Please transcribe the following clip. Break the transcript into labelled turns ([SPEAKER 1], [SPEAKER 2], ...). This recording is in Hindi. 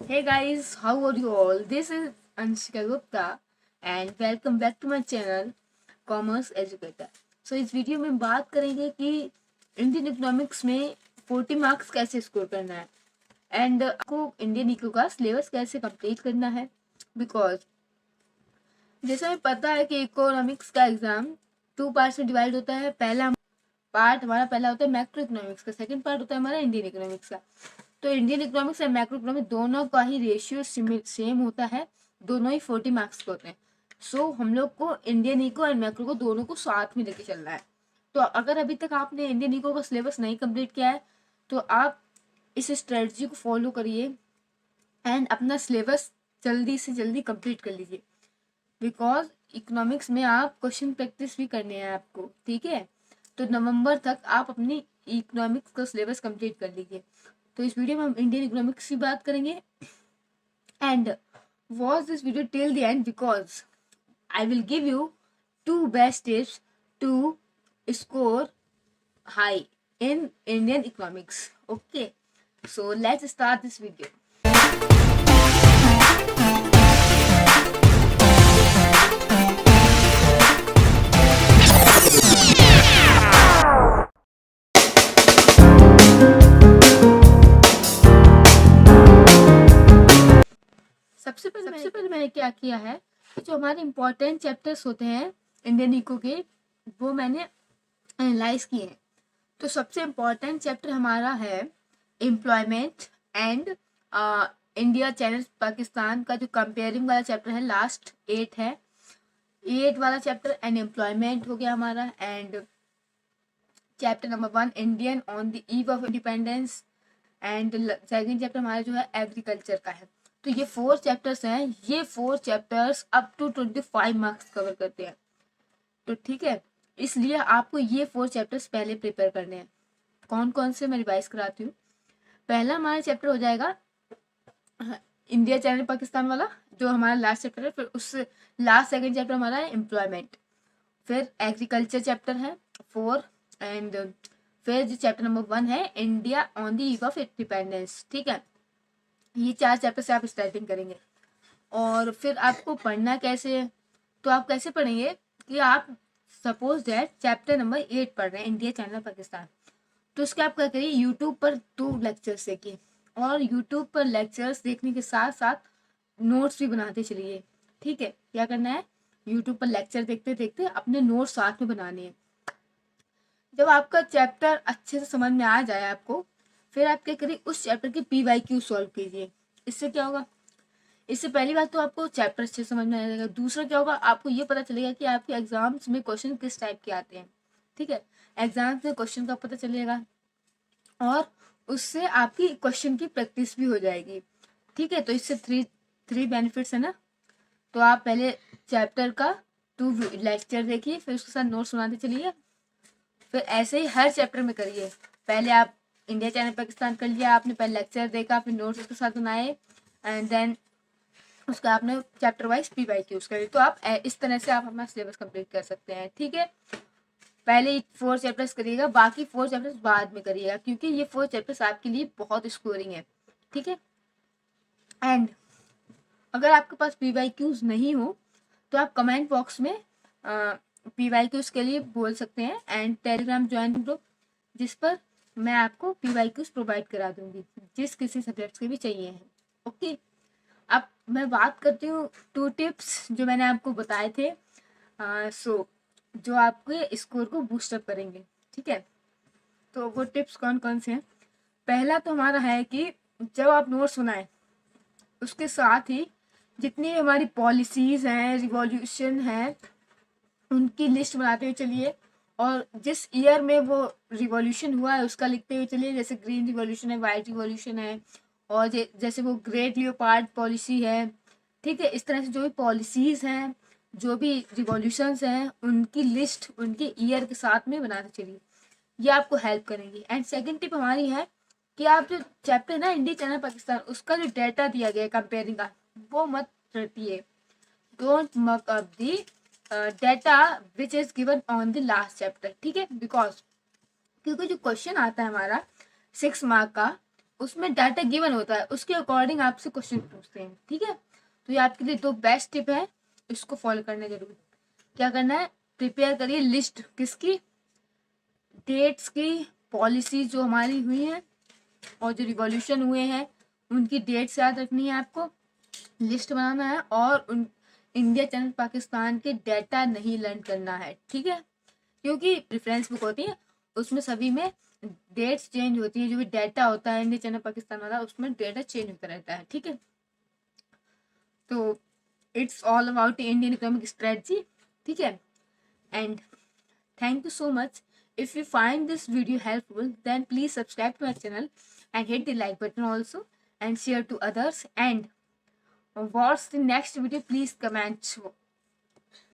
[SPEAKER 1] Hey guys, how are you all? This is Anshika Gupta and welcome back to my channel Commerce Educator. So इस वीडियो में बात करेंगे कि इंडियन इकोनॉमिक्स में 40 मार्क्स कैसे स्कोर करना है एंड आपको इंडियन इको का सिलेबस कैसे कंप्लीट करना है। बिकॉज जैसे हमें पता है कि इकोनॉमिक्स का एग्जाम 2 पार्ट्स में डिवाइड होता है। पहला पार्ट हमारा पहला होता है मैक्रो इकोनॉमिक्स का, सेकंड पार्ट होता है हमारा इंडियन इकोनॉमिक्स का। तो इंडियन इकोनॉमिक्स और मैक्रो इकोनॉमिक्स दोनों का ही रेशियो सेम होता है, दोनों ही 40 मार्क्स के होते हैं। सो हम लोग को इंडियन इको और मैक्रो को दोनों को साथ में लेके चलना है। तो अगर अभी तक आपने इंडियन इको का सिलेबस नहीं कंप्लीट किया है तो आप इस स्ट्रेटजी को फॉलो करिए एंड अपना सिलेबस जल्दी से जल्दी कंप्लीट कर लीजिए। बिकॉज इकोनॉमिक्स में आप क्वेश्चन प्रैक्टिस भी करने हैं आपको, ठीक है। तो नवंबर तक आप अपनी इकोनॉमिक्स का सिलेबस कंप्लीट कर लीजिए। तो इस वीडियो में हम इंडियन इकोनॉमिक्स की बात करेंगे and watch this video till the end because I will give you 2 best tips to score high in Indian economics. Okay, so let's start this video. सबसे पहले मैंने क्या किया है कि जो हमारे इम्पोर्टेंट चैप्टर्स होते हैं इंडियन इको के वो मैंने एनालाइज किए हैं। तो सबसे इम्पोर्टेंट चैप्टर हमारा है employment and India China Pakistan का जो कंपेयरिंग वाला चैप्टर है, लास्ट 8 है, 8 वाला चैप्टर एंड एम्प्लॉयमेंट हो गया हमारा। And chapter number 1 Indian on the eve of independence and second chapter हमारा जो है एग्रीकल्चर का है। तो ये 4 चैप्टर्स हैं, ये 4 chapters up to 25 marks cover करते हैं। तो ठीक है, इसलिए आपको ये 4 चैप्टर्स पहले प्रिपेयर करने हैं। कौन कौन से मैं रिवाइज कराती हूँ। पहला हमारा चैप्टर हो जाएगा इंडिया चाइना पाकिस्तान वाला, जो हमारा लास्ट चैप्टर है। फिर उससे लास्ट सेकंड चैप्टर हमारा है एम्प्लॉयमेंट। फिर एग्रीकल्चर चैप्टर है 4 एंड फिर जो चैप्टर नंबर 1 है India on the eve of independence. ठीक है, ये 4 चैप्टर से आप स्टार्टिंग करेंगे। और फिर आपको पढ़ना कैसे है, तो आप कैसे पढ़ेंगे कि आप सपोज दैट चैप्टर नंबर 8 पढ़ रहे हैं इंडिया चाइना पाकिस्तान, तो उसके आप क्या करिए यूट्यूब पर 2 लेक्चर्स देखिए और यूट्यूब पर लेक्चर्स देखने के साथ साथ नोट्स भी बनाते चलिए। ठीक है, क्या करना है, यूट्यूब पर लेक्चर देखते देखते अपने नोट्स साथ में बनाने हैं। जब आपका चैप्टर अच्छे से समझ में आ जाए आपको, फिर आप क्या करिए उस चैप्टर के PYQ सॉल्व कीजिए। इससे क्या होगा, इससे पहली बात तो आपको चैप्टर अच्छे समझ में आ जाएगा। दूसरा क्या होगा, आपको ये पता चलेगा कि आपके एग्जाम्स में क्वेश्चन किस टाइप के आते हैं। ठीक है, एग्जाम्स में क्वेश्चन का पता चलेगा और उससे आपकी क्वेश्चन की प्रैक्टिस भी हो जाएगी। ठीक है, तो इससे थ्री बेनिफिट्स है ना। तो आप पहले चैप्टर का 2 लेक्चर देखिए, फिर उसके साथ नोट्स बनाते चलिए। फिर ऐसे ही हर चैप्टर में करिए। पहले आप इंडिया चाइना पाकिस्तान कर लिया आपने, पहले लेक्चर देखा, फिर नोट्स उसके साथ बनाए एंड देन उसका आपने चैप्टर वाइज PYQs करिए। तो आप इस तरह से आप अपना सिलेबस कंप्लीट कर सकते हैं। ठीक है, पहले 4 चैप्टर्स करिएगा, बाकी 4 चैप्टर्स बाद में करिएगा क्योंकि ये 4 चैप्टर्स आपके लिए बहुत स्कोरिंग है। ठीक है, एंड अगर आपके पास PYQs नहीं हो तो आप कमेंट बॉक्स में PYQs के लिए बोल सकते हैं एंड टेलीग्राम ज्वाइन ग्रुप जिस पर मैं आपको PYQs प्रोवाइड करा दूंगी जिस किसी सब्जेक्ट्स के भी चाहिए हैं। ओके, अब मैं बात करती हूँ 2 टिप्स जो मैंने आपको बताए थे जो आपके स्कोर को बूस्टअप करेंगे। ठीक है, तो वो टिप्स कौन कौन से हैं। पहला तो हमारा है कि जब आप नोट्स बनाएं उसके साथ ही जितनी हमारी पॉलिसीज हैं, रिवॉल्यूशन है, उनकी लिस्ट बनाते हुए चलिए और जिस ईयर में वो रिवॉल्यूशन हुआ है उसका लिखते हुए चलिए। जैसे ग्रीन रिवॉल्यूशन है, वाइट रिवॉल्यूशन है और जैसे वो ग्रेट लियोपार्ड पॉलिसी है। ठीक है, इस तरह से जो भी पॉलिसीज हैं, जो भी रिवॉल्यूशंस हैं, उनकी लिस्ट उनके ईयर के साथ में बनाते चलिए, ये आपको हेल्प करेंगी। एंड सेकंड टिप हमारी है कि आप जो चैप्टर ना इंडिया चाइना पाकिस्तान उसका जो डेटा दिया गया है कंपेयरिंग का, वो मत रटिए। डोंट मक up the data which is given on the last chapter. ठीक है, बिकॉज क्योंकि जो क्वेश्चन आता है हमारा 6 मार्क का उसमें डाटा गिवन होता है, उसके अकॉर्डिंग आपसे क्वेश्चन पूछते हैं, ठीक है। तो ये आपके लिए 2 बेस्ट टिप है, इसको फॉलो करना जरूर। क्या करना है, प्रिपेयर करिए लिस्ट किसकी, डेट्स की, पॉलिसी जो हमारी हुई है और जो रिवॉल्यूशन हुए हैं उनकी डेट्स याद रखनी है आपको, लिस्ट बनाना है, और उन इंडिया चाइना पाकिस्तान के डाटा नहीं लर्न करना है, ठीक है। क्योंकि रेफरेंस बुक होती है उसमें सभी में डेट्स चेंज होती है, जो भी डाटा होता है इंडिया चाइना पाकिस्तान वाला उसमें डाटा चेंज होता रहता है, ठीक है। तो it's all about Indian economic strategy, ठीक है। And thank you so much. If you find this video helpful, then please subscribe to my channel and hit the like button also and share to others. And watch the next video. Please comment